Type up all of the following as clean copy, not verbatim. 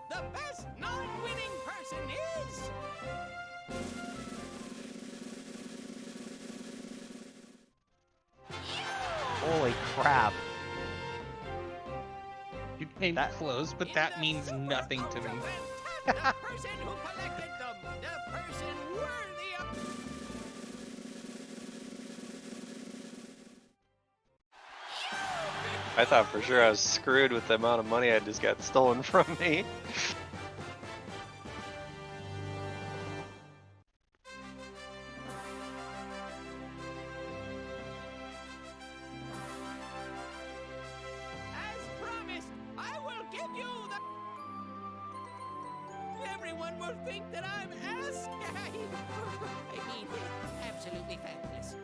The best non-winning person is... Holy crap. You came That- close, but that means nothing to me. The person who collected them, the person worthy of... I thought for sure I was screwed with the amount of money I just got stolen from me. As promised, I will give you the... Everyone will think that I'm as... I mean, absolutely fabulous.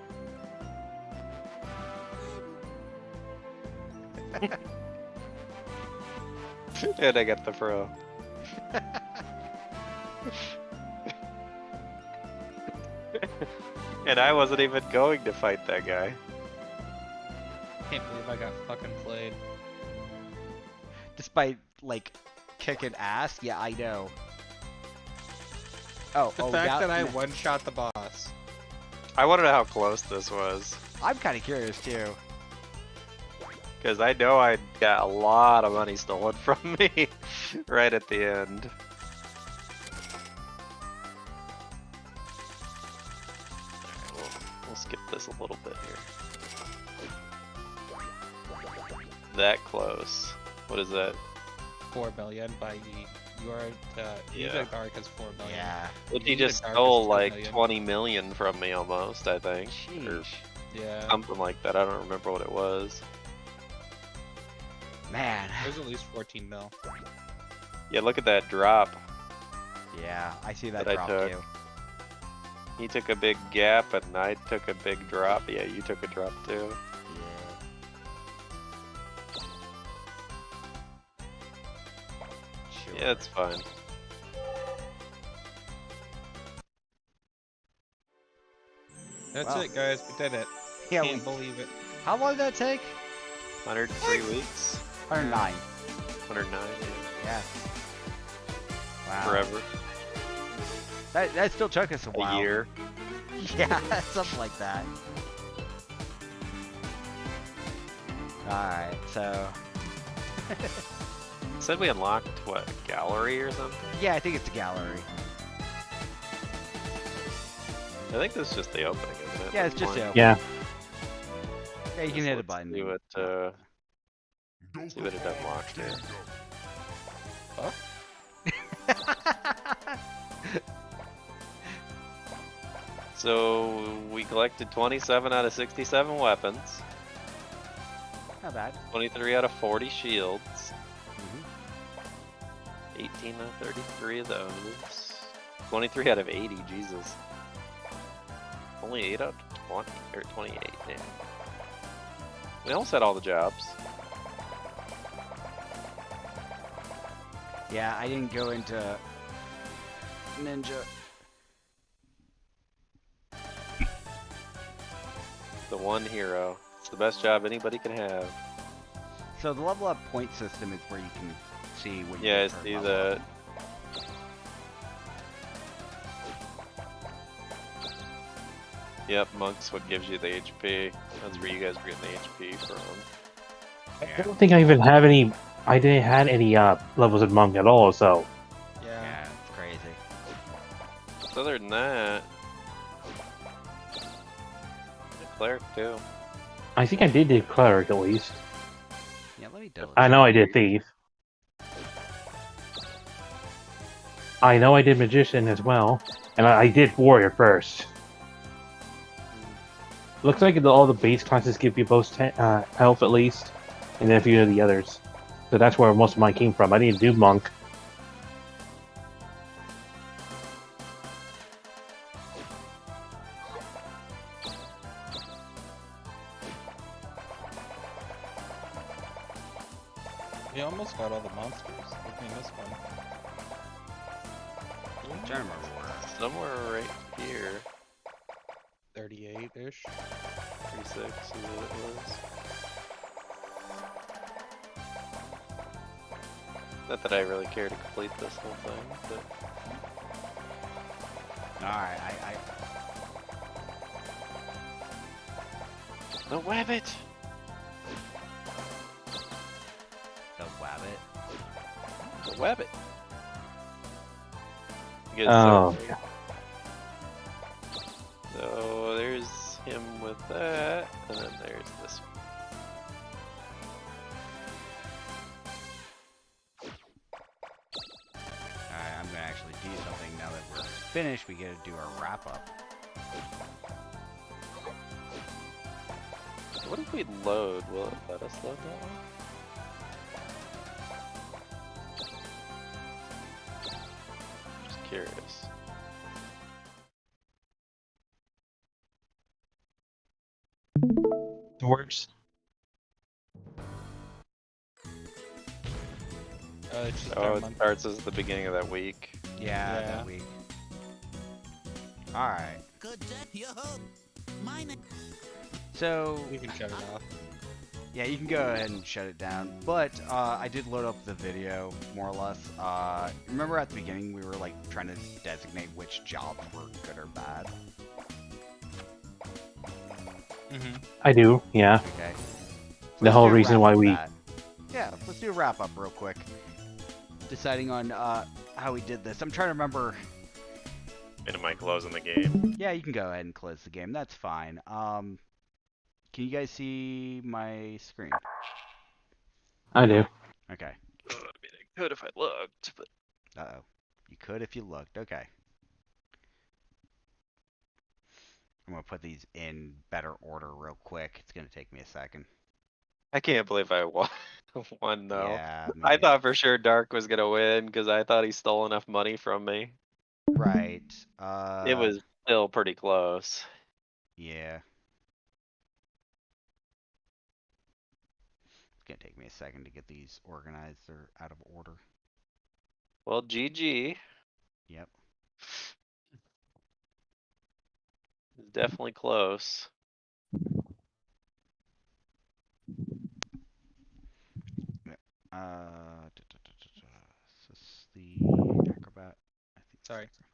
And I got the pro. And I wasn't even going to fight that guy. Can't believe I got fucking played. Despite, like, kicking ass? Yeah, I know. Oh, The oh, fact now- that I one-shot the boss. I want to know how close this was. I'm kind of curious, too. Because I know I got a lot of money stolen from me right at the end. Alright, we'll skip this a little bit here. That close. What is that? 4 million by you are Yeah. Dark has 4 million. Yeah. Well, he Even just Dark is stole 2 like million. 20 million from me almost, I think. Or Sheesh. Yeah. something like that. I don't remember what it was. Man. There's at least 14 mil. Yeah, look at that drop. Yeah, I see that That I drop, took. too. He took a big gap and I took a big drop. Yeah, you took a drop too. Sure. Yeah, it's fine. That's Wow. it, guys. We did it. Yeah, Can't believe it. How long did that take? 103 weeks. 109. 109. Yeah. Wow. Forever. That still took us a while. A year. Yeah, something like that. Alright, so... Said we unlocked, what, a gallery or something? Yeah, I think it's a gallery. I think this is just the opening, isn't it? Yeah, it's just Point. a... Yeah. Yeah, you can Just hit a let's button. See what it unlocks here. So we collected 27 out of 67 weapons, Not bad. 23 out of 40 shields, Mhm. 18 out of 33 of those, 23 out of 80. Jesus. Only 8 out of 20 or 28. Damn. We almost had all the jobs. Yeah, I didn't go into Ninja. The one hero. It's the best job anybody can have. So the level up point system is where you can see what you Yeah, I get per see level that. up. Yep, monk's what gives you the HP. That's where you guys were getting the HP from. I don't think I even have any. I didn't had any levels of monk at all. So Yeah. Yeah, it's crazy. So other than that, the cleric too. I think I did cleric at least. Yeah, let me double I know I did thief. I know I did magician as well, and I did warrior first. Looks like all the base classes give you both health at least, and then a few of the others. So that's where most of mine came from. I didn't do monk. We almost got all the monsters. I think we missed one. I'm trying to remember where. Somewhere right here. 38-ish. 36 is what it was. Not that I really care to complete this whole thing, but Alright, the wabbit. the wabbit. The wabbit. Good, Oh, so there's him with that, and then there's this one. Alright, I'm gonna actually do something now that we're finished. We gotta do our wrap up. What if we load? Will it let us load that one? Just curious. It works. It's just Oh, our it month. starts as the beginning of that week. Yeah, Yeah. that week. Alright. Good day, yo. My name. So, We can shut it off. yeah, you can go ahead and shut it down. But I did load up the video, more or less. Remember at the beginning we were like trying to designate which jobs were good or bad? Mm-hmm. I do. Yeah. Okay. The Let's whole do a reason wrap why up of we- that. Yeah, let's do a wrap up real quick. Deciding on how we did this. I'm trying to remember. Am I closing the game? Yeah, you can go ahead and close the game. That's fine. Can you guys see my screen? I do. Okay. I mean, I could if I looked, but Uh-oh. You could if you looked. Okay. I'm gonna put these in better order real quick. It's gonna take me a second. I can't believe I won. Won though. Yeah, me I neither. thought for sure Dark was gonna win because I thought he stole enough money from me. Right. It was still pretty close. Yeah. It's gonna take me a second to get these organized. They're out of order. Well, GG Yep. is definitely close. Is this the acrobat? I think it's Sorry. acrobat.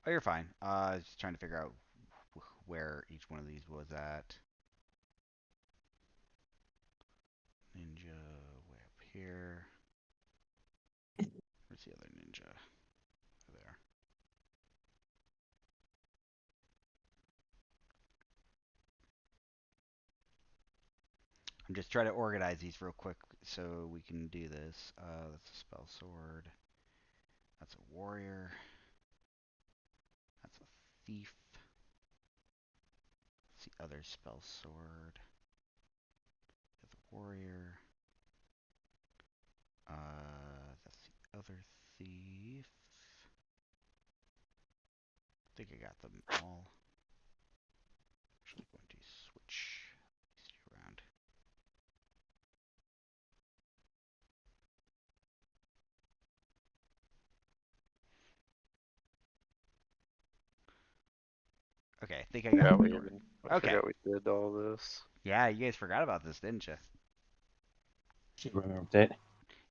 Oh, you're fine. I was just trying to figure out where each one of these was at. Ninja way up here. Where's the other ninja? Over there. I'm just trying to organize these real quick so we can do this. That's a spell sword. That's a warrior. That's a thief. That's the other spell sword. That's a warrior. That's the other thief. I think I got them all. Actually going to switch these two around. Okay, I think I got Forgot them we in order. even. I Okay. forgot we did all this. Yeah, you guys forgot about this, didn't you? Should remember it.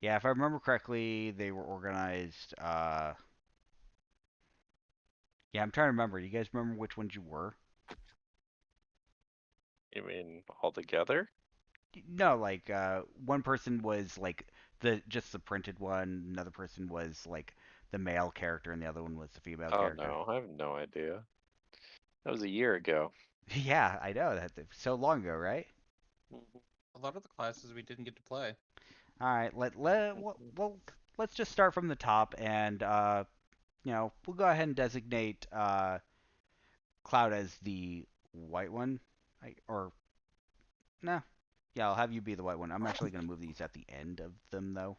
Yeah, if I remember correctly, they were organized. Yeah, I'm trying to remember. Do you guys remember which ones you were? You mean all together? No, like one person was like just the printed one. Another person was like the male character, and the other one was the female Oh character. no, I have no idea. That was a year ago. Yeah, I know that so long ago, right? A lot of the classes we didn't get to play. All right, well, let's just start from the top, and we'll go ahead and designate Cloud as the white one, or nah, yeah, I'll have you be the white one. I'm actually gonna move these at the end of them though.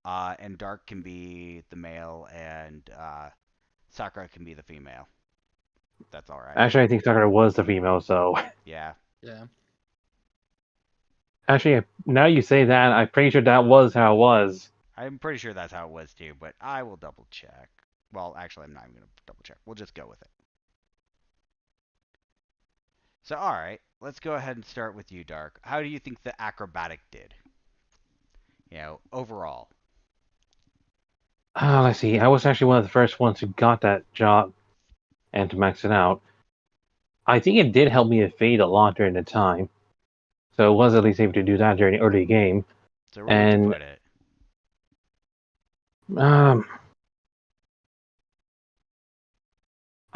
And Dark can be the male, and Sakura can be the female. That's all right. Actually, I think Sakura was the female, so. Yeah. Yeah. Actually, now you say that, I'm pretty sure that was how it was. I'm pretty sure that's how it was too, but I will double check. Well, actually, I'm not even gonna double check. We'll just go with it. So, all right, let's go ahead and start with you, Dark. How do you think the acrobatic did? Overall. Let's see. I was actually one of the first ones who got that job and to max it out. I think it did help me evade a lot during the time. So I was at least able to do that during the early game. So where would you put it? Um,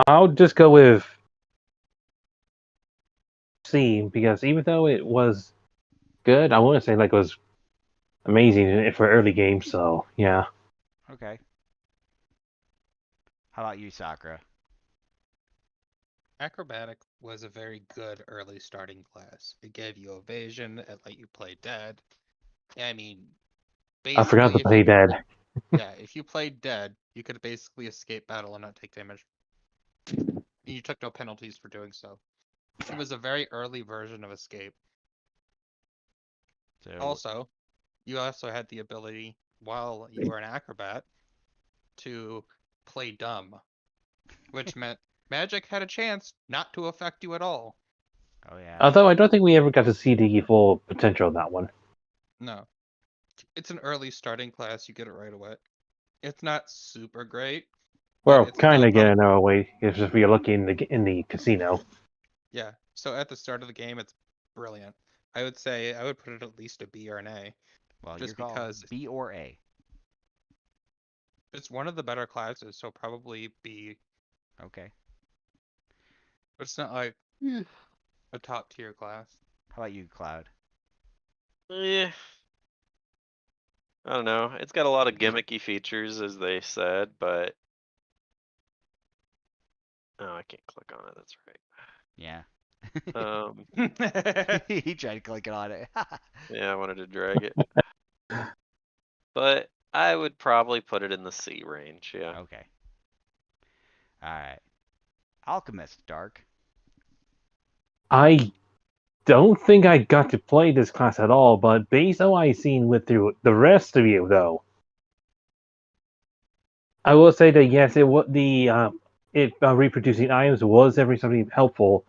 I'll just go with C because even though it was good, I wouldn't say like it was amazing for early games. So yeah, Okay. How about you, Sakura? Acrobatic was a very good early starting class. It gave you evasion, it let you play dead. I mean, I forgot to basically, play dead. if you played dead, you could basically escape battle and not take damage. You took no penalties for doing so. It was a very early version of escape. So Also, you also had the ability, while you were an acrobat, to play dumb, which meant magic had a chance not to affect you at all. oh yeah. Although I don't think we ever got to see the full potential of that one. No. It's an early starting class, you get it right away. It's not super great, but Well, it's kind still of get in our way if you're looking in the casino. yeah. So at the start of the game, it's brilliant. I would say I would put it at least a B or an A, Well, you're just called because B or A. it's one of the better classes, so probably B. Okay. But it's not like a top tier class. How about you, Cloud? Yeah. I don't know. It's got a lot of gimmicky features, as they said, but oh, I can't click on it. That's Yeah. right. He tried to click it on it. Yeah, I wanted to drag it, but I would probably put it in the C range. Yeah. Okay. All right. Alchemist, Dark. I don't think I got to play this class at all, but based on what I've seen with the rest of you, though, I will say that yes, reproducing items was every something helpful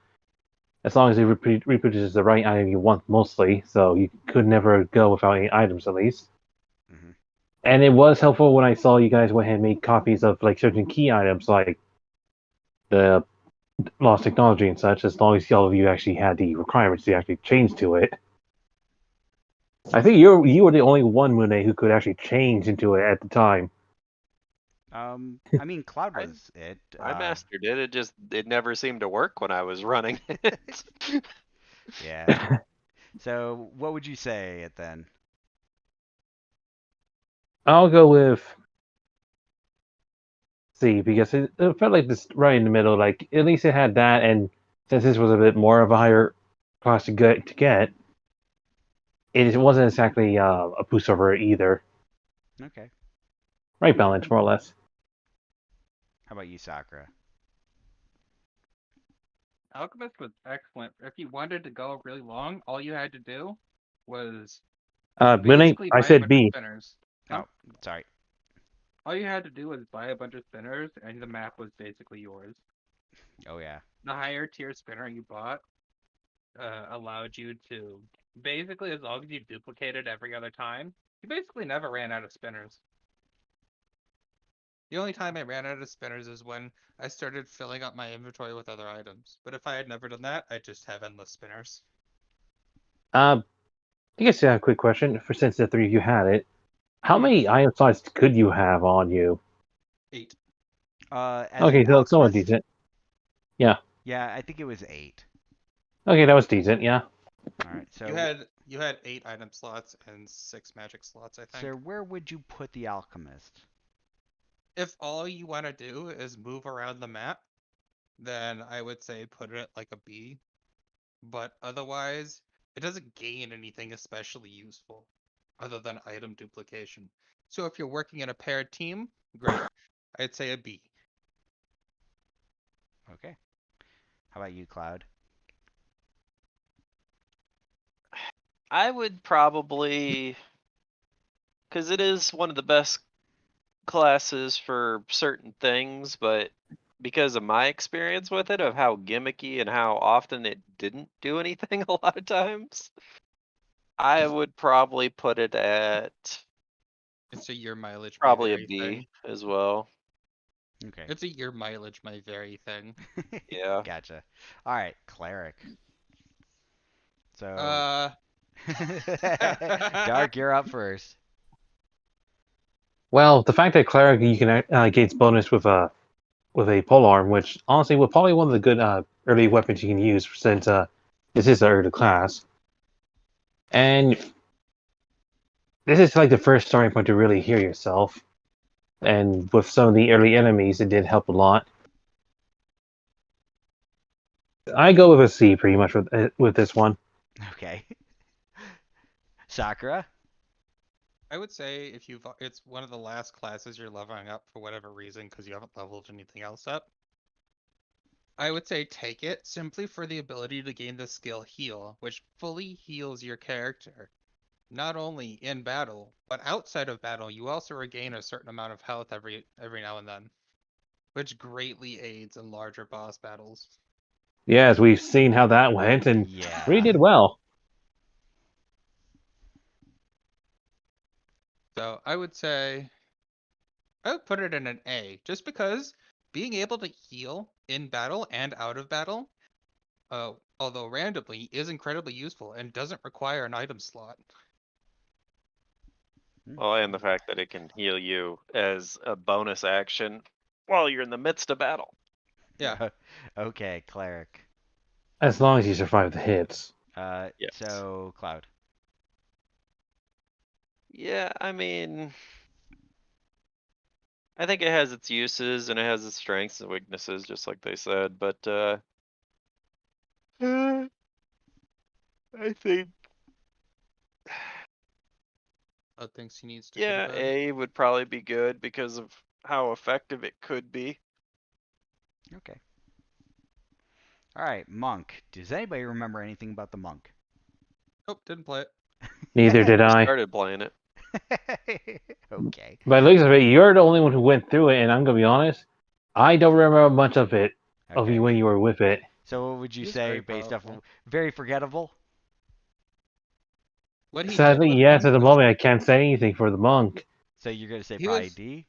as long as it reproduces the right item you want mostly. So you could never go without any items at least. Mm-hmm. And it was helpful when I saw you guys went ahead and made copies of like certain key items like the lost technology and such, as long as all of you actually had the requirements to actually change to it. I think you were the only one, Monet, who could actually change into it at the time. I mean, Cloud I was it. I mastered it. It never seemed to work when I was running it. Yeah. So, what would you say it then? I'll go with C because it felt like this right in the middle. Like at least it had that, and since this was a bit more of a higher cost to get, it wasn't exactly a pushover either. Okay. Right balance, more or less. How about you, Sakura? Alchemist was excellent. If you wanted to go really long, all you had to do was Monet, basically I buy a said bunch of B. spinners. Oh, sorry. All you had to do was buy a bunch of spinners, and the map was basically yours. Oh yeah. The higher tier spinner you bought allowed you to basically, as long as you duplicated every other time, you basically never ran out of spinners. The only time I ran out of spinners is when I started filling up my inventory with other items. But if I had never done that, I'd just have endless spinners. I guess a quick question for since the three of you had it. How Hmm. many item slots could you have on you? 8. As Okay, an so somewhat alchemist? decent. Yeah. Yeah, I think it was 8. Okay, that was decent. Yeah. All right. You So, had 8 item slots and 6 magic slots, I think. so where would you put the alchemist? If all you want to do is move around the map, then I would say put it at like a B. But otherwise, it doesn't gain anything especially useful other than item duplication. So if you're working in a paired team, great. I'd say a B. Okay. How about you, Cloud? I would probably, because it is one of the best classes for certain things, but because of my experience with it, of how gimmicky and how often it didn't do anything a lot of times, I would probably put it at It's a year mileage. My Probably a very B thing. as well. Okay. It's a year mileage. My very thing. Yeah. Gotcha. All right, cleric. So, Uh. Dark, you're up first. Well, the fact that cleric you can gains bonus with a polearm, which honestly was probably one of the good early weapons you can use since this is the early class, and this is like the first starting point to really hear yourself. And with some of the early enemies, it did help a lot. I go with a C pretty much with this one. Okay. Sakura. I would say if you've it's one of the last classes you're leveling up for whatever reason because you haven't leveled anything else up. I would say take it simply for the ability to gain the skill heal, which fully heals your character. Not only in battle, but outside of battle, you also regain a certain amount of health every now and then, which greatly aids in larger boss battles. Yes, we've seen how that went, and Yeah. really did well. So I would say I would put it in an A, just because being able to heal in battle and out of battle, although randomly, is incredibly useful and doesn't require an item slot. Well, and the fact that it can heal you as a bonus action while you're in the midst of battle. Yeah. Okay, cleric. As long as you survive the hits. Yes. So Cloud. Yeah, I mean, I think it has its uses and it has its strengths and weaknesses, just like they said. But I think Thinks he needs to go to yeah, bed. A would probably be good because of how effective it could be. Okay. All right, monk. Does anybody remember anything about the monk? Nope, didn't play it. Neither did I. Started playing it. Okay. By the looks of it, you're the only one who went through it, and I'm gonna be honest, I don't remember much of it, of Okay. you when you were with it. So what would you He was say very based off of powerful. very forgettable? What he did Sadly, with yes, him at the was moment I can't say anything for the monk. So you're gonna say He probably was- D?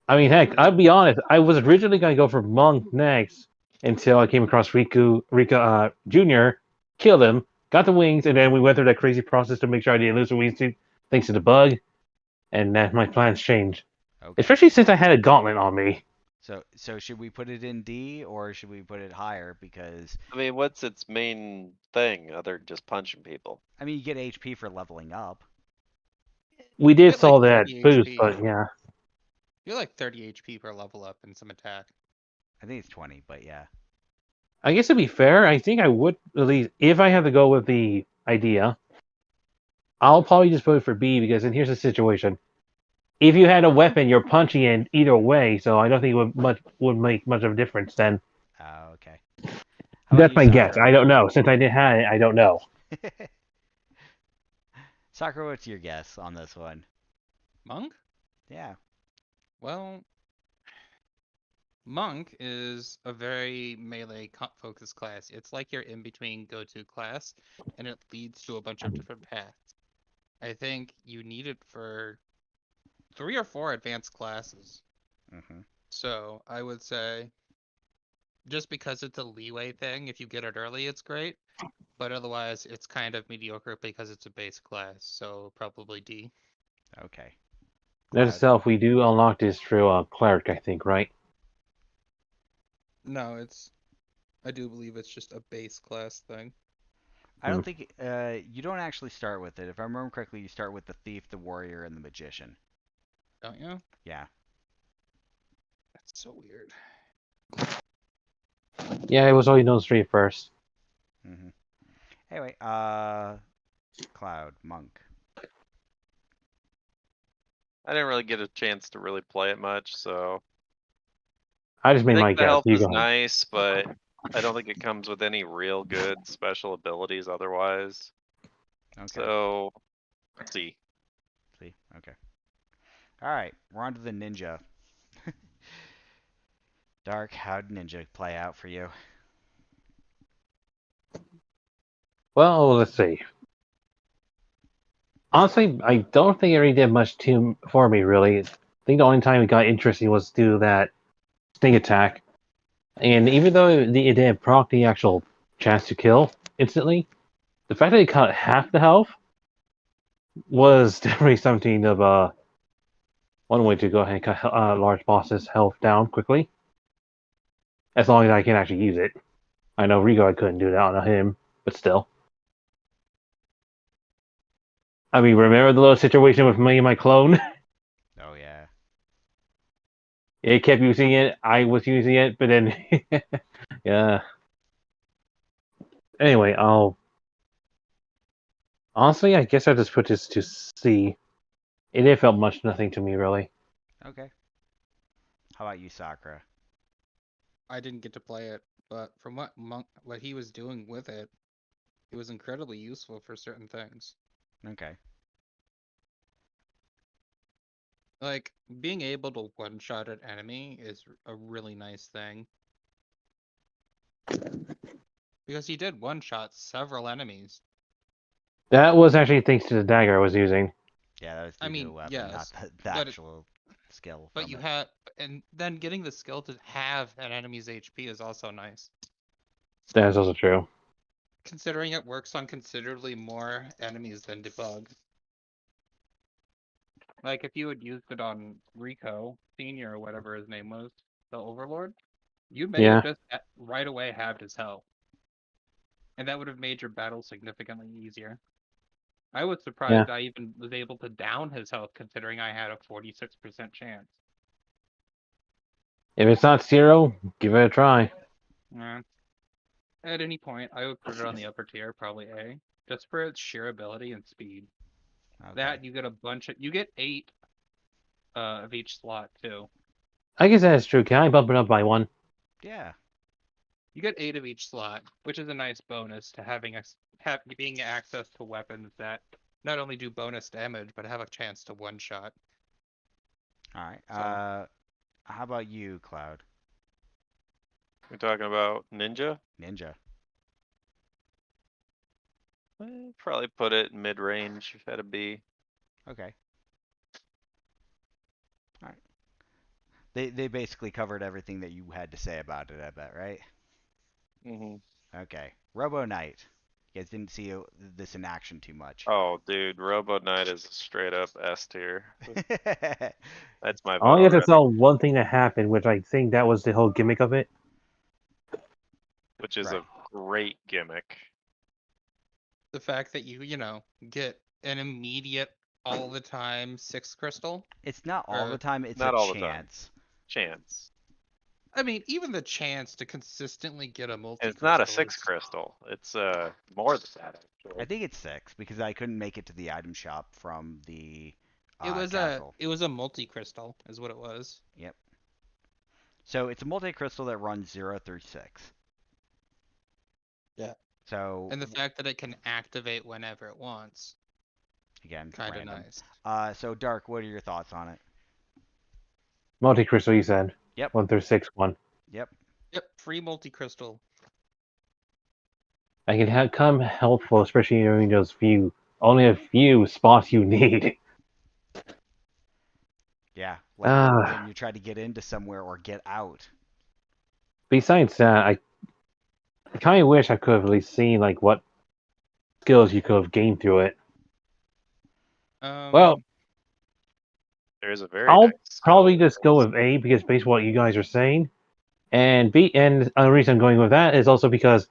I mean, he heck, was- I'll be honest, I was originally gonna go for monk next until I came across Rika Jr., killed him, got the wings, and then we went through that crazy process to make sure I didn't lose the wings thanks to the bug, and then my plans changed. Okay. Especially since I had a gauntlet on me. So should we put it in D or should we put it higher? Because I mean, what's its main thing other than just punching people? I mean you get HP for leveling up. We did get like saw that 30 boost, HP. but yeah. You're like 30 HP per level up and some attack. I think it's 20, but yeah. I guess to be fair, I think I would at least, if I have to go with the idea, I'll probably just vote for B because then here's the situation. If you had a weapon, you're punching it either way, so I don't think it would make much of a difference then. Okay. How about That's you, my guess. Sakura? I don't know. Since I didn't have it, I don't know. Sakura, what's your guess on this one? Monk? Yeah. Well, Monk is a very melee focused class. It's like your in between go to class, and it leads to a bunch of different paths. I think you need it for 3 or 4 advanced classes. Mm-hmm. So I would say, just because it's a leeway thing, if you get it early, it's great. But otherwise, it's kind of mediocre because it's a base class. So probably D. Okay. That Cloud. itself, we do unlock this through a cleric, I think, right? No, I do believe it's just a base class thing. I don't think you don't actually start with it. If I remember correctly, you start with the thief, the warrior, and the magician. Don't you? Yeah. That's so weird. Yeah, it was always those three at first. Mm-hmm. Anyway, Cloud, monk. I didn't really get a chance to really play it much, so I just I made think my the guess. health You is go ahead. nice, but I don't think it comes with any real good special abilities otherwise. Okay. So, C. See. Okay. All right. We're on to the ninja. Dark, how'd ninja play out for you? Well, let's see. Honestly, I don't think it really did much for me, really. I think the only time it got interesting was to do that sting attack. And even though it didn't proc the actual chance to kill instantly, the fact that it cut half the health was definitely something of one way to go ahead and cut large bosses' health down quickly. As long as I can actually use it. I know Rigo I couldn't do that on him, but still. I mean, remember the little situation with me and my clone? Oh yeah. It kept using it, I was using it, but then yeah. Anyway, honestly, I guess I just put this to C. It didn't felt much nothing to me really. Okay. How about you, Sakura? I didn't get to play it, but from what he was doing with it, it was incredibly useful for certain things. Okay. Like being able to one-shot an enemy is a really nice thing. Because he did one-shot several enemies. That was actually thanks to the dagger I was using. Yeah, that was I due to mean, the weapon, yes, not the but actual skill but from you it. have, and then getting the skill to have an enemy's HP is also nice. That is also true. Considering it works on considerably more enemies than debug. Like if you had used it on Rico Senior or whatever his name was, the Overlord, you may Yeah. have just right away halved his health, and that would have made your battle significantly easier. I was Yeah. surprised I even was able to down his health, considering I had a 46% chance. If it's not 0, give it a try. Yeah. At any point, I would put it on the upper tier, probably A, just for its sheer ability and speed. Okay. That you get you get 8 of each slot too. I guess that is true. Can I bump it up by 1? Yeah. You get 8 of each slot, which is a nice bonus to being access to weapons that not only do bonus damage but have a chance to one shot. All right. So How about you, Cloud? We're talking about Ninja. Ninja. Probably put it mid-range at a B. Okay. All right. They basically covered everything that you had to say about it, I bet, right? Mm-hmm. Okay. Robo Knight. You guys didn't see this in action too much. Oh, dude, Robo Knight is a straight up S tier. That's my I vote only have to already. tell one thing that happened, which I think that was the whole gimmick of it. Which is Right. a great gimmick. the fact that you get an immediate all the time 6 crystal. It's not all the Or, time, it's Not a all the time. chance. Chance. I mean, even the chance to consistently get a multi It's not a crystal 6 crystal. It's more than that I actually. think it's 6 because I couldn't make it to the item shop from the it was castle. a multi crystal is what it was. Yep. So it's a multi-crystal that runs 0 through 6. Yeah. So And the fact that it can activate whenever it wants, again, kind of random. nice. So Dark, what are your thoughts on it? Multi crystal, you said. Yep. 1 through 6, 1. Yep. Yep, free multi crystal. I can come helpful, especially during those only a few spots you need. Yeah. Like when you try to get into somewhere or get out. Besides that, I kind of wish I could have at least seen like what skills you could have gained through it. Well, There's a very I'll nice probably skill. just go with A because based on what you guys are saying, and B, and the reason I'm going with that is also because,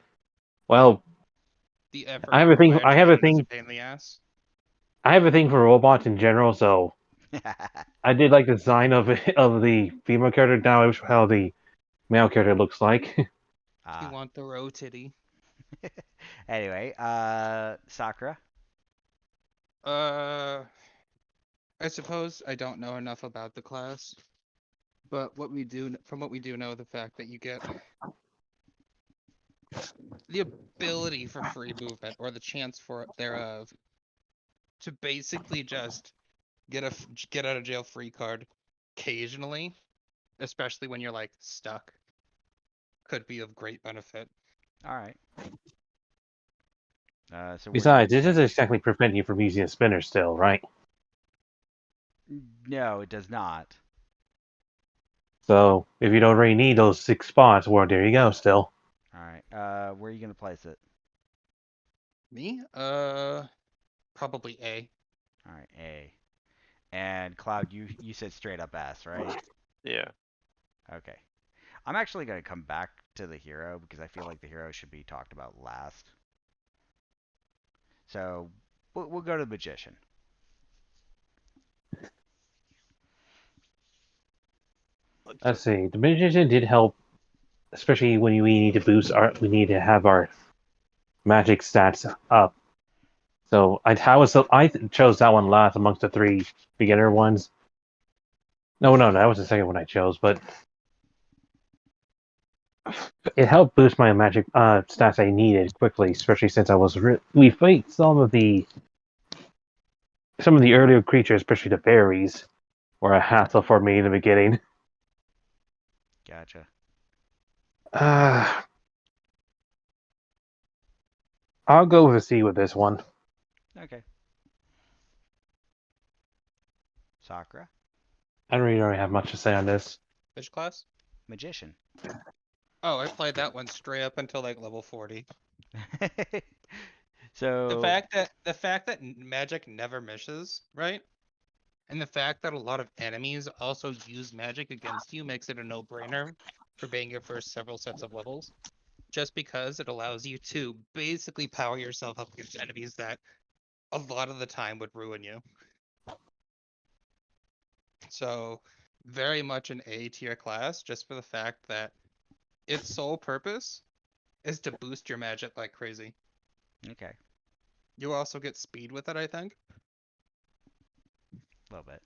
well, The effort I have a thing. required I to have get a it is a thing. pain in the ass. I have a thing for robots in general, so I did like the design of of the female character. Now I wish how the male character looks like. You want the row titty. Anyway, Sakura. I suppose I don't know enough about the class, but from what we do know, the fact that you get the ability for free movement or the chance for it thereof to basically just get out of jail free card occasionally, especially when you're like stuck, could be of great benefit. All right. So where do you Besides, this wanna doesn't exactly prevent you from using a spinner still, right? play? No, it does not. So if you don't really need those 6 spots, well, there you go. Still, All right. Where are you gonna place it? Me? Probably A. All right, A. And Cloud, you said straight up S, right? Yeah. Okay. I'm actually gonna come back to the hero because I feel like the hero should be talked about last. So we'll go to the magician. let's see. The magician did help, especially when we need to boost our. We need to have our magic stats up. So I chose that one last amongst the 3 beginner ones. No, that was the second one I chose, but it helped boost my magic stats I needed quickly, especially since we fight some of the earlier creatures, especially the fairies, were a hassle for me in the beginning. Gotcha. I'll go with a C with this one. Okay. Sakura, I really don't have much to say on this. Which class? magician. Oh, I played that one straight up until like level 40. So The fact that magic never misses, right? And the fact that a lot of enemies also use magic against you makes it a no-brainer for being your first several sets of levels. Just because it allows you to basically power yourself up against enemies that a lot of the time would ruin you. So, very much an A tier class, just for the fact that its sole purpose is to boost your magic like crazy. okay, You also get speed with it, I think. a little bit.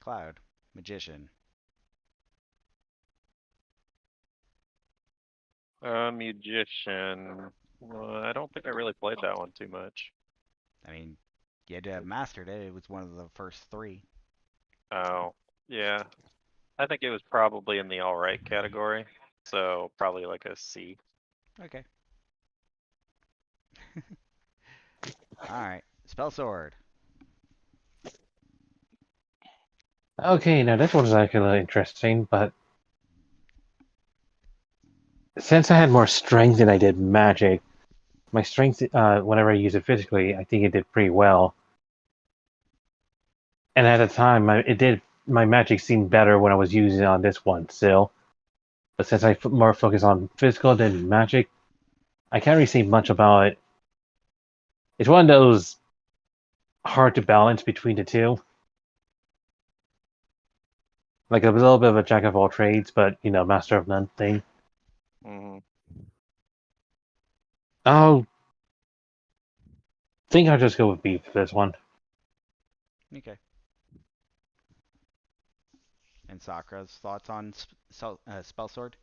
Cloud, magician. Magician. Well, I don't think I really played that one too much. I mean, you had to have mastered it. It was one of the first 3. Oh, yeah. I think it was probably in the alright category. So probably like a C. Okay. All right. Spell sword. Okay, now this one's actually interesting, but since I had more strength than I did magic, my strength, whenever I use it physically, I think it did pretty well. And at the time, my magic seemed better when I was using it on this one still. But since I more focus on physical than magic, I can't really say much about it. It's one of those hard to balance between the two. Like a little bit of a jack of all trades, but master of none thing. Mm-hmm. Oh, think I'll just go with B for this one. Okay. And Sakura's thoughts on spell sword?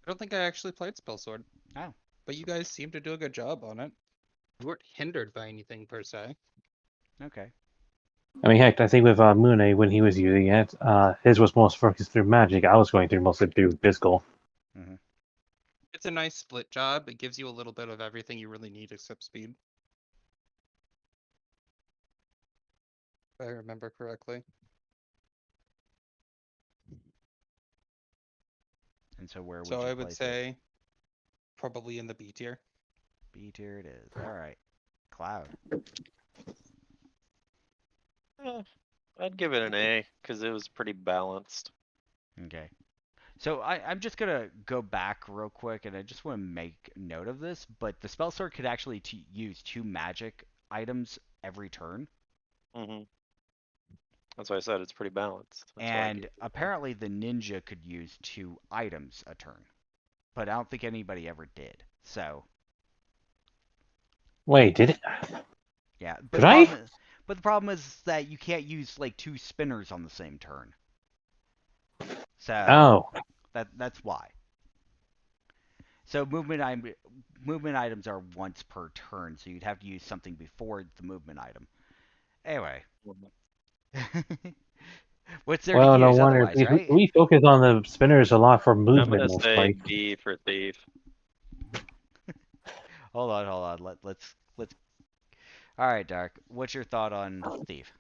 I don't think I actually played Spell Sword. Oh. But you guys seem to do a good job on it. You weren't hindered by anything per se. Okay. I mean, heck, I think with Mune, when he was using it, his was most focused through magic. I was going through mostly through physical. Mm-hmm. It's a nice split job. It gives you a little bit of everything you really need except speed. If I remember correctly. And so where would So you I would place it? say probably in the B tier. B tier it is. All right. Cloud. I'd give it an A because it was pretty balanced. Okay. So I'm just gonna go back real quick, and I just want to make note of this. But the spell sword could actually use 2 magic items every turn, Mm-hmm. That's why I said it's pretty balanced. That's why I and gave it. apparently the ninja could use 2 items a turn, but I don't think anybody ever did. So Wait, did it? yeah, Could I? But the problem is that you can't use like 2 spinners on the same turn. So Oh, that's why. So movement items are once per turn, so you'd have to use something before the movement item. Anyway, what's there to well, no use wonder. otherwise, Because right? we focus on the spinners a lot for I'm movement, gonna most say like. B for thief. Hold on. Let's. All right, Dark. What's your thought on Thief?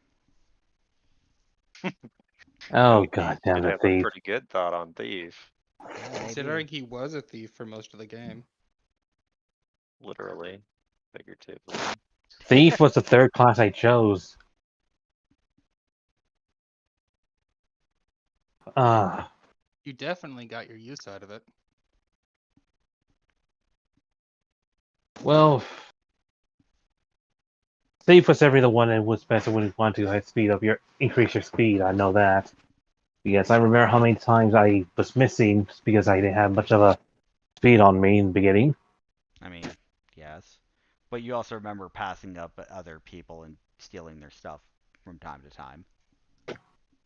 Oh He god damn did the have a thief. pretty good thought on Thief, Yeah, maybe. Considering he was a thief for most of the game. literally, figuratively. Thief was the third class I chose. Ah, You definitely got your use out of it. well, Thief was ever the one that was best when you want to speed up increase your speed. I know that. Yes, I remember how many times I was missing because I didn't have much of a speed on me in the beginning. I mean, yes. But you also remember passing up other people and stealing their stuff from time to time.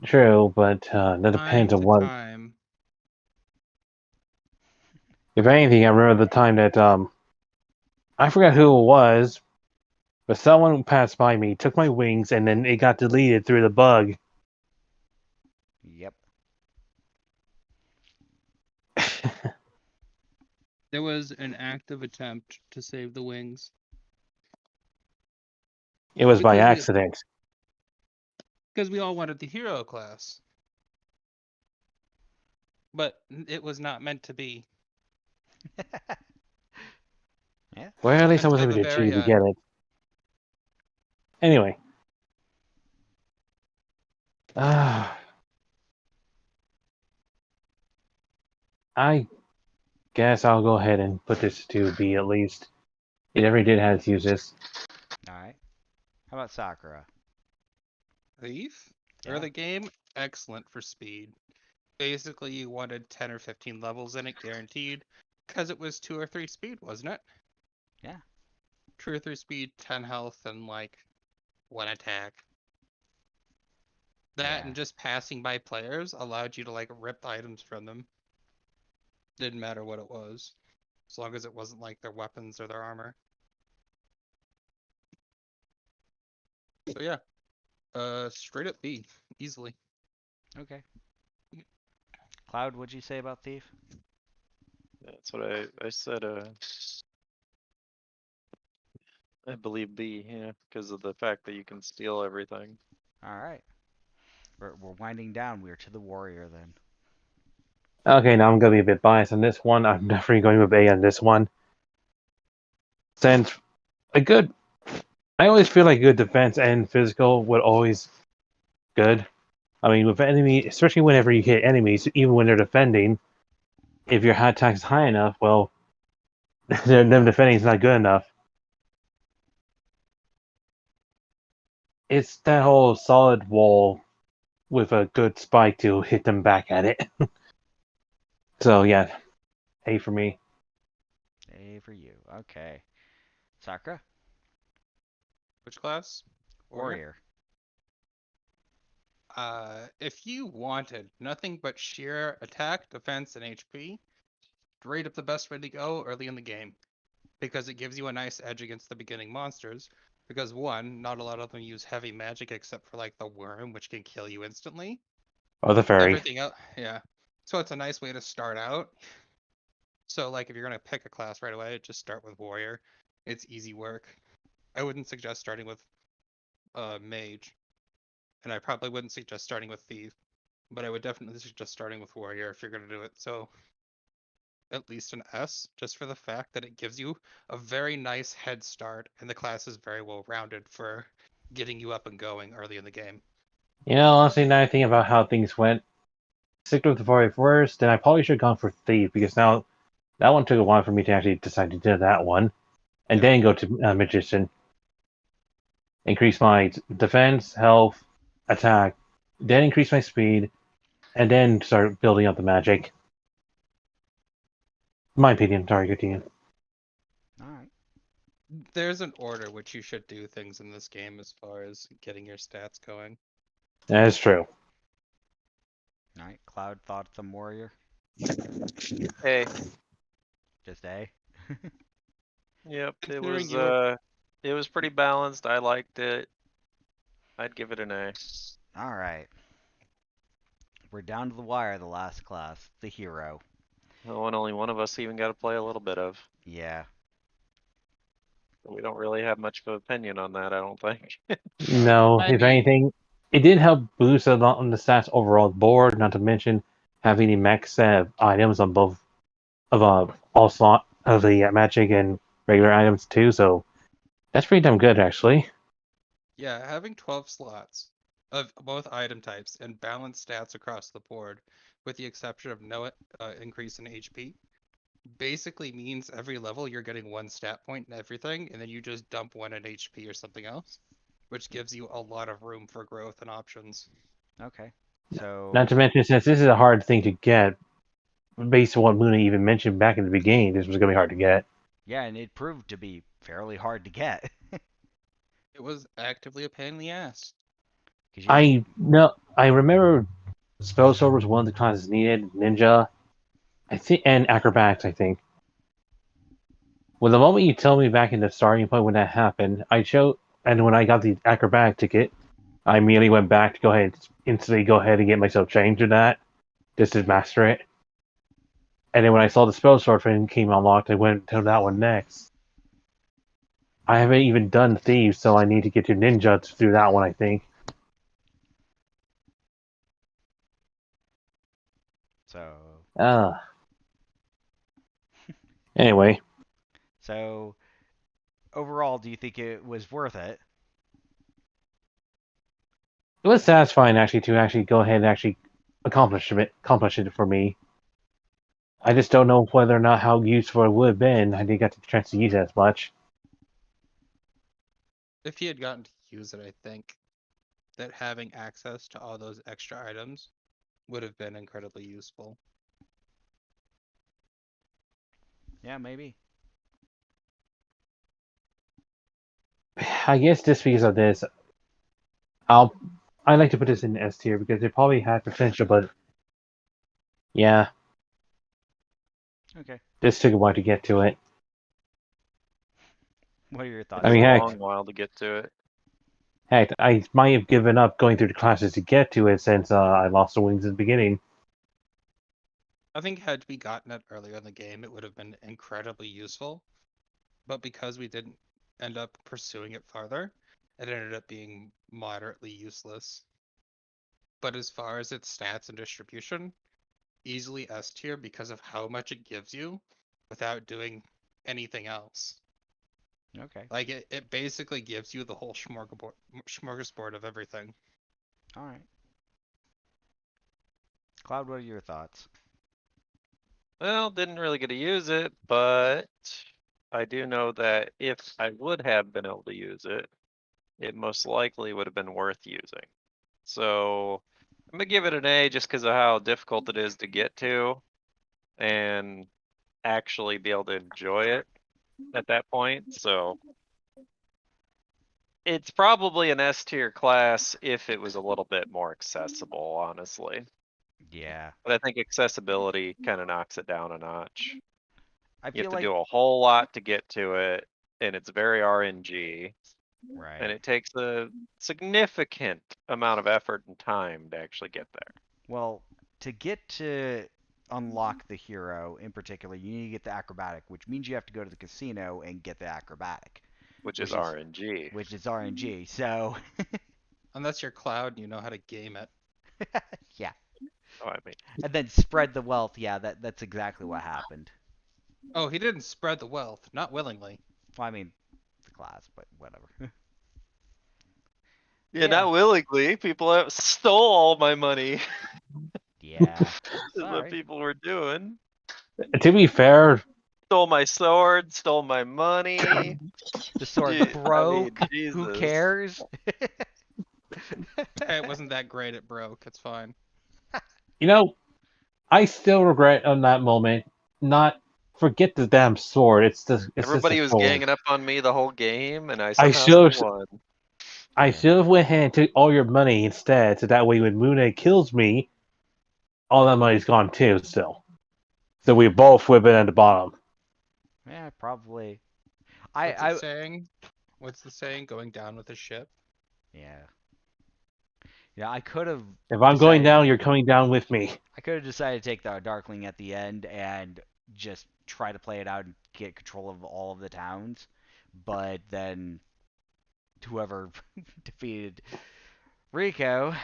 True, but that Time depends on to what. time. If anything, I remember the time that I forgot who it was, but someone passed by me, took my wings, and then it got deleted through the bug. Yep. There was an active attempt to save the wings. It was by Because we, accident. because we all wanted the hero class. But it was not meant to be Yeah. Well, at least I was until able the to very achieve to end. get it. Anyway. I guess I'll go ahead and put this to B at least. It never did have its uses. All right. How about Sakura? Thief? Yeah. Early game, excellent for speed. Basically, you wanted 10 or 15 levels in it guaranteed, because it was 2 or 3 speed, wasn't it? Yeah. 2 or 3 speed, 10 health, and like 1 attack. That Yeah. and just passing by players allowed you to like rip items from them. Didn't matter what it was, as long as it wasn't like their weapons or their armor. So yeah, straight up B, easily. Okay. Cloud, what'd you say about Thief? That's what I said. I believe B, yeah, because of the fact that you can steal everything. All right. We're winding down. We're to the warrior then. Okay, now I'm going to be a bit biased on this one. I'm definitely going with A on this one. Since a good. I always feel like good defense and physical would always good. I mean, with enemy, especially whenever you hit enemies, even when they're defending, if your hot attack is high enough, well, them defending is not good enough. It's that whole solid wall with a good spike to hit them back at it. So yeah, A for me. A for you. Okay. Sakura? Which class? Warrior. If you wanted nothing but sheer attack, defense, and HP, straight up the best way to go early in the game. Because it gives you a nice edge against the beginning monsters. Because one, not a lot of them use heavy magic except for like the worm, which can kill you instantly. Or the fairy. Everything else, yeah. So it's a nice way to start out. So like if you're gonna pick a class right away, just start with warrior. It's easy work. I wouldn't suggest starting with mage, and I probably wouldn't suggest starting with thief, but I would definitely suggest starting with warrior if you're gonna do it. So at least an S, just for the fact that it gives you a very nice head start, and the class is very well rounded for getting you up and going early in the game. You know, honestly, now I think about how things went. Stick with the warrior first, then I probably should have gone for thief because now that one took a while for me to actually decide to do that one, and Yeah. then go to magician. Increase my defense, health, attack, then increase my speed, and then start building up the magic. My opinion. Sorry, continue. All right. There's an order which you should do things in this game as far as getting your stats going. That is true. All right. Cloud thoughts on warrior. Hey, Just A. yep, Considering you were it was pretty balanced. I liked it. I'd give it an A. All right. We're down to the wire. The last class, the hero. Oh, and only one of us even got to play a little bit of. Yeah. We don't really have much of an opinion on that, I don't think. No, I if mean- anything, it did help boost a lot on the stats overall board. Not to mention having the max set of items on both of all slot of the magic and regular items too. So that's pretty damn good, actually. Yeah, having 12 slots of both item types and balanced stats across the board, with the exception of no increase in HP, basically means every level you're getting one stat point and everything, and then you just dump one in HP or something else, which gives you a lot of room for growth and options. Okay. So Not to mention, since this is a hard thing to get, based on what Luna even mentioned back in the beginning, this was gonna be hard to get. yeah, and it proved to be fairly hard to get. It was actively a pain in the ass. 'Cause you I remember Spell Sword was one of the classes needed. Ninja, I think, and Acrobatics, I think. Well, the moment you tell me back in the starting point when that happened, and when I got the Acrobatic ticket, I immediately went back to instantly go ahead and get myself changed to that, just to master it. And then when I saw the Spell Sword thing came unlocked, I went to that one next. I haven't even done Thieves, so I need to get to Ninja to do that one, I think. so Anyway, so overall, do you think it was worth it? it was satisfying actually to actually go ahead and actually accomplish it for me. I just don't know whether or not how useful it would have been. I didn't get the chance to use it as much. If he had gotten to use it, I think that having access to all those extra items would have been incredibly useful. Yeah, maybe. I guess just because of this, I like to put this in S tier because it probably had potential, but yeah, Okay. this took a while to get to it. What are your thoughts? I mean, It's a heck- long while to get to it. Heck, I might have given up going through the classes to get to it since I lost the wings at the beginning. I think had we gotten it earlier in the game, it would have been incredibly useful. But because we didn't end up pursuing it farther, it ended up being moderately useless. But as far as its stats and distribution, easily S tier because of how much it gives you without doing anything else. Okay. Like it basically gives you the whole smorgasbord of everything. All right. Cloud, what are your thoughts? Well, didn't really get to use it, but I do know that if I would have been able to use it, it most likely would have been worth using. So I'm gonna give it an A just because of how difficult it is to get to and actually be able to enjoy it at that point. So it's probably an S tier class if it was a little bit more accessible, honestly. Yeah. But I think accessibility kind of knocks it down a notch. I You feel have to like do a whole lot to get to it, and it's very RNG, and right. it takes a significant amount of effort and time to actually get there, Well, to get to unlock the hero in particular, you need to get the acrobatic, which means you have to go to the casino and get the acrobatic, which which is RNG. which is RNG. So, Unless you're Cloud and you know how to game it. yeah. Oh, I mean, And then spread the wealth. Yeah, that's exactly what happened. Oh, he didn't spread the wealth, not willingly. Well, I mean, the class, but whatever. yeah, not willingly. People have stole all my money. Yeah. Is what Sorry. people were doing. To be fair, Stole my sword, stole my money. The sword Dude, I mean, broke. Who Jesus. cares? Hey, it wasn't that great, it broke. It's fine. you know, I still regret on that moment. Not forget the damn sword. It's Everybody just a was sword. ganging up on me the whole game, and I I somehow should've- still won. I should have went ahead and took all your money instead, so that way when Moon kills me, all that money's gone too. Still, so we both would have been at the bottom. Yeah, probably. What's I the saying? What's the saying? Going down with a ship? yeah. Yeah, I could have. If I'm going decided- down, you're coming down with me. I could have decided to take the Darkling at the end and just try to play it out and get control of all of the towns, but then whoever defeated Rico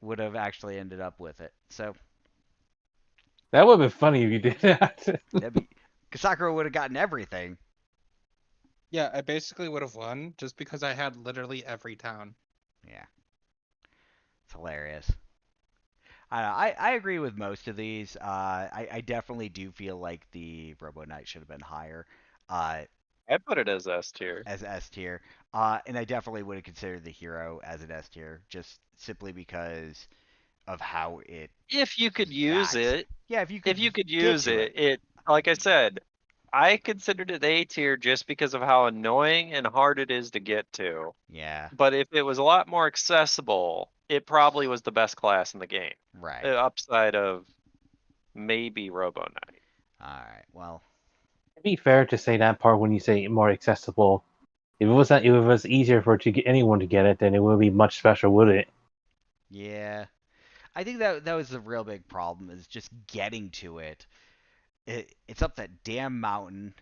would have actually ended up with it. So That would have been funny if you did that. that'd be Sakura would have gotten everything. Yeah, I basically would have won just because I had literally every town. Yeah, it's hilarious. I agree with most of these. I definitely do feel like the Robo Knight should have been higher. I put it as S tier. As S tier. And I definitely would have considered the hero as an S tier, just simply because of how it If you could use reacts. it, Yeah, if you if you could get use to it, like I said, I considered it A tier just because of how annoying and hard it is to get to. Yeah, But if it was a lot more accessible, it probably was the best class in the game. right. Upside of maybe Robo Knight. All right. Well, To be fair to say that part when you say more accessible, if it was easier for anyone to get it, then it would be much special, would it? yeah. I think that was the real big problem is just getting to it. It's up that damn mountain,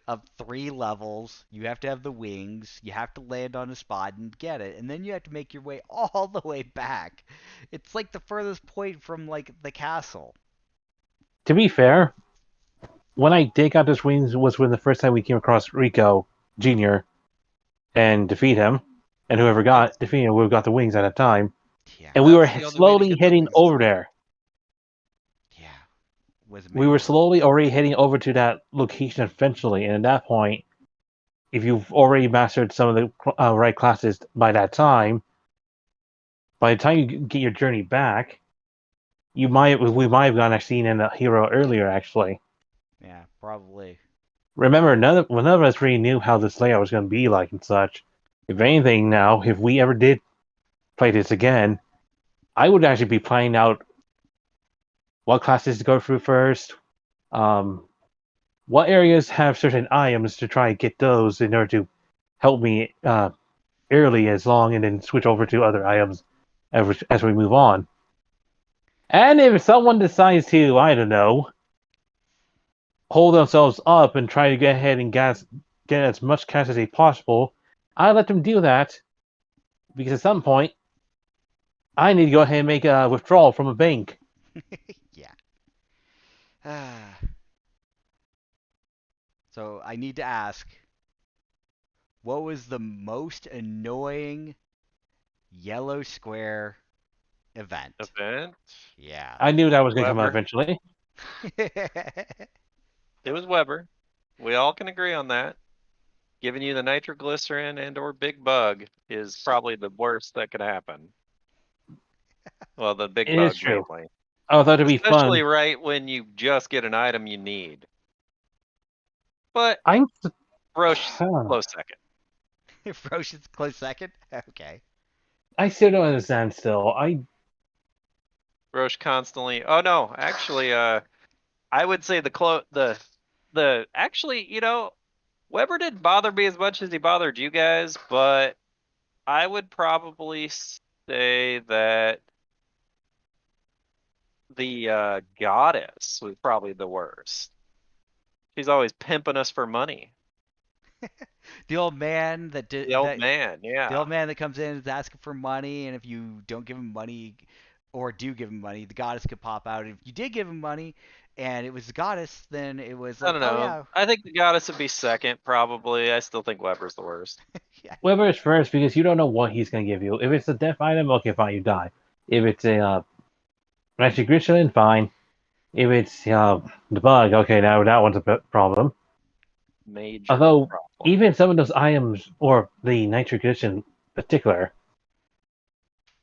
of 3 levels. You have to have the wings. You have to land on a spot and get it, and then you have to make your way all the way back. It's like the furthest point from like the castle. To be fair, when I did got those wings was when the first time we came across Rico Jr. and defeat him, and whoever got defeated him, whoever got the wings at a time, Yeah, and we were That's the only way to slowly get the heading wings. over there. yeah. Was We were amazing. slowly already heading over to that location eventually, and at that point, if you've already mastered some of the right classes by that time, by the time you get your journey back, we might have gone and seen in the hero earlier. Actually, Yeah, probably. remember none of us really knew how this layout was going to be like and such. If anything, now if we ever did play this again, I would actually be planning out what classes to go through first, what areas have certain items to try and get those in order to help me early as long, and then switch over to other items as we move on. And if someone decides to, I don't know, hold themselves up and try to get ahead and get as much cash as they possible, I let them do that, because at some point, I need to go ahead and make a withdrawal from a bank. Yeah. So I need to ask, what was the most annoying yellow square event? Yeah. I knew that was going to come out Weber. eventually. It was Weber. We all can agree on that. Giving you the nitroglycerin and/or big bug is probably the worst that could happen. Well, the big It bug is true. mainly. I thought it'd be Especially fun. right when you just get an item you need. But I'm. Roche, close second. Roche is close second? Okay. I still don't understand. Still, Roche constantly. Oh no, actually, I would say the actually, Weber didn't bother me as much as he bothered you guys, but I would probably say that the goddess was probably the worst. She's always pimping us for money. The old man that did The old that. man, The old yeah. man that comes in is asking for money, and if you don't give him money, or do give him money, the goddess could pop out. If you did give him money, and it was the goddess, then it was I like, don't oh know. yeah, I think the goddess would be second, probably. I still think Weber's the worst. yeah, Weber is first because you don't know what he's going to give you. If it's a death item, okay, fine, you die. If it's a magic Grishin, fine. If it's the bug, okay, now that one's a problem. Major Although, problem. even some of those items, or the nitric Grishin in particular,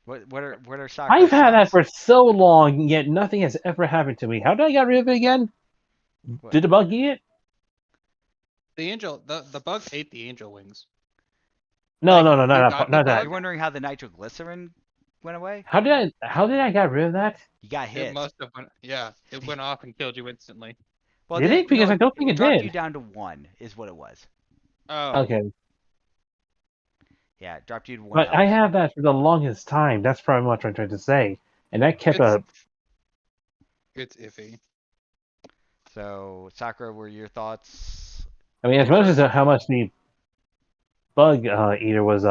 what are I've Sakura's had that thoughts? for so long, yet nothing has ever happened to me. How did I get rid of it again? What? Did the bug eat it? The bug ate the angel wings. No, Like, no, you not got that. the Not that. You're bug? wondering how the nitroglycerin went away? How did I get rid of that? You got It hit. must have went. Yeah, it went off and killed you instantly. Well, Did it? Because no, I don't think it dropped did. you down to 1, is what it was. Oh, Okay, Yeah, it dropped you to 1 but health. I have that for the longest time. That's probably what I'm trying to say, and that kept it's iffy. So, Sakura, were your thoughts? I mean, as much as how much the bug eater was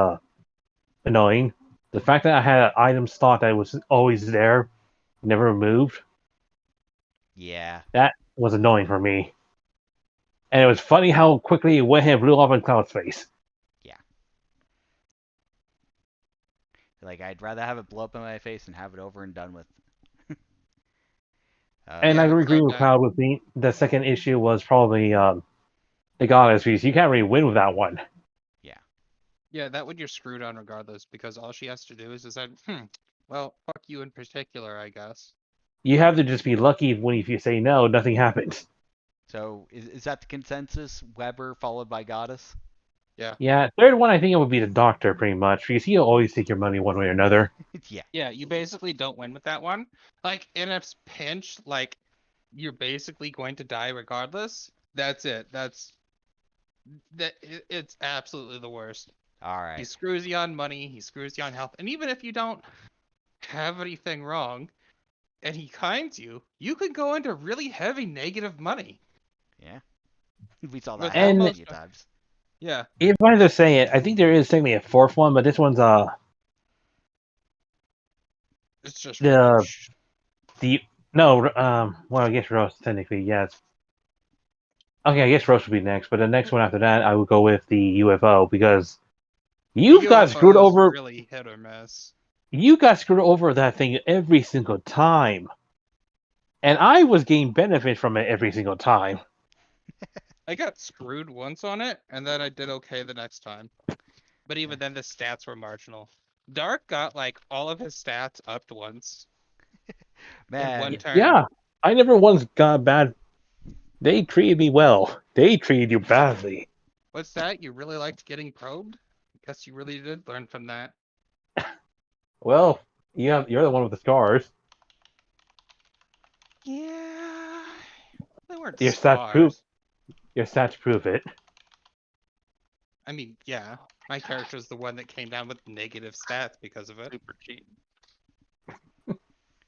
annoying, the fact that I had an item slot that was always there, never removed, Yeah. that was annoying for me. And it was funny how quickly it went ahead and blew off in Cloud's face. Like, I'd rather have it blow up in my face and have it over and done with. And I Yeah, agree with Showdown. Cloud with me. The second issue was probably the goddess piece. You can't really win with that one. Yeah, that one you're screwed on regardless because all she has to do is decide, well, fuck you in particular, I guess. You have to just be lucky when if you say no, nothing happens. So, is that the consensus? Weber followed by Goddess? Yeah, third one I think it would be the Doctor pretty much because he'll always take your money one way or another. Yeah. Yeah, you basically don't win with that one. Like, in a pinch, like, you're basically going to die regardless. That's it. It's absolutely the worst. All He right. screws you on money, he screws you on health, and even if you don't have anything wrong, and he kinds you, you could go into really heavy negative money. Yeah. We saw that With happen a almost few times. Yeah, If I just say it, I think there is technically a fourth one, but this one's it's just the Roche. the no well I guess Roast technically yes. Okay, I guess Roast would be next, but the next one after that I would go with the UFO because you've got UFO screwed is over. really hit or miss. You got screwed over that thing every single time, and I was getting benefit from it every single time. I got screwed once on it, and then I did okay the next time. But even then, the stats were marginal. Dark got like all of his stats upped once in one Man, turn. Yeah, I never once got bad. They treated me well. They treated you badly. What's that? You really liked getting probed? Guess you really did learn from that. Well, you're the one with the scars. Yeah, they weren't Your stats prove scars. your stats prove it. I mean, yeah, my character's the one that came down with negative stats because of it. Super cheap.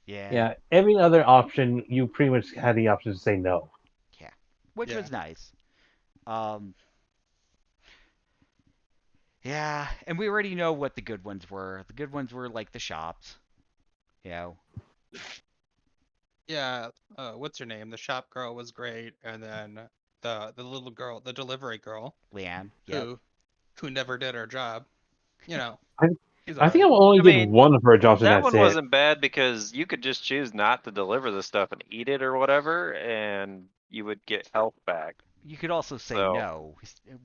yeah. Yeah, every other option you pretty much had the option to say no. Yeah. Which Yeah. was nice. Um, yeah, and we already know what the good ones were. The good ones were like the shops. You know, Yeah, what's her name? The shop girl was great, and then the little girl, the delivery girl, Leanne. Yep. who never did her job. You know, I, she's I think alright. I only I did mean, one of her jobs and That that's one it. wasn't bad because you could just choose not to deliver the stuff and eat it or whatever, and you would get health back. You could also say So no,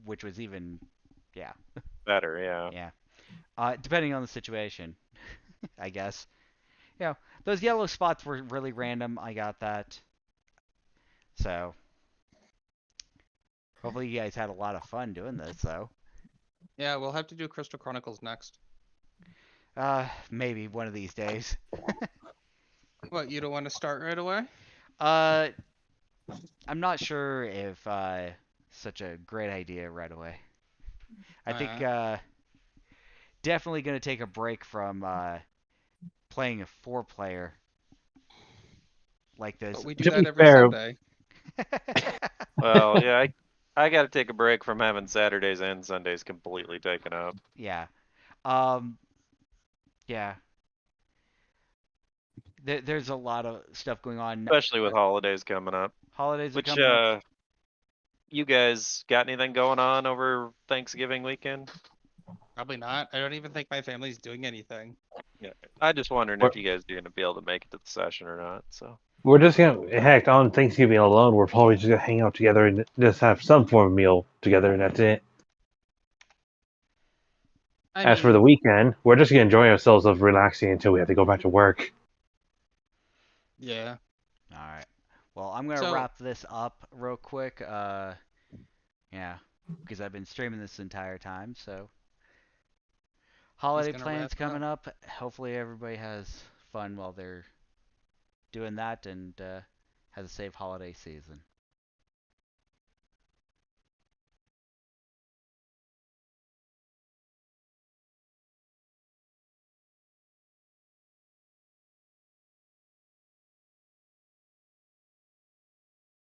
which was even, yeah, better, yeah. yeah. Depending on the situation, I guess. You know, those yellow spots were really random. I got that. So, hopefully you guys had a lot of fun doing this, though. Yeah, we'll have to do Crystal Chronicles next. Maybe one of these days. What, you don't want to start right away? Uh, I'm not sure if such a great idea right away. I think definitely gonna take a break from playing a 4-player like this. But we do To that be every fair, Sunday. Well, yeah, I got to take a break from having Saturdays and Sundays completely taken up. Yeah. Yeah. There's a lot of stuff going on. Especially with holidays coming up. Holidays are Which, coming up. you guys got anything going on over Thanksgiving weekend? Probably not. I don't even think my family's doing anything. Yeah. I just wondering if you guys are going to be able to make it to the session or not, so. we're just gonna heck on Thanksgiving alone. We're probably just gonna hang out together and just have some form of meal together, and that's it. As for the weekend, we're just gonna enjoy ourselves of relaxing until we have to go back to work. Yeah. All right. Well, I'm gonna So- wrap this up real quick. Yeah, because I've been streaming this entire time. So, holiday gonna plans wrap it coming up. Hopefully, everybody has fun while they're doing that and has a safe holiday season.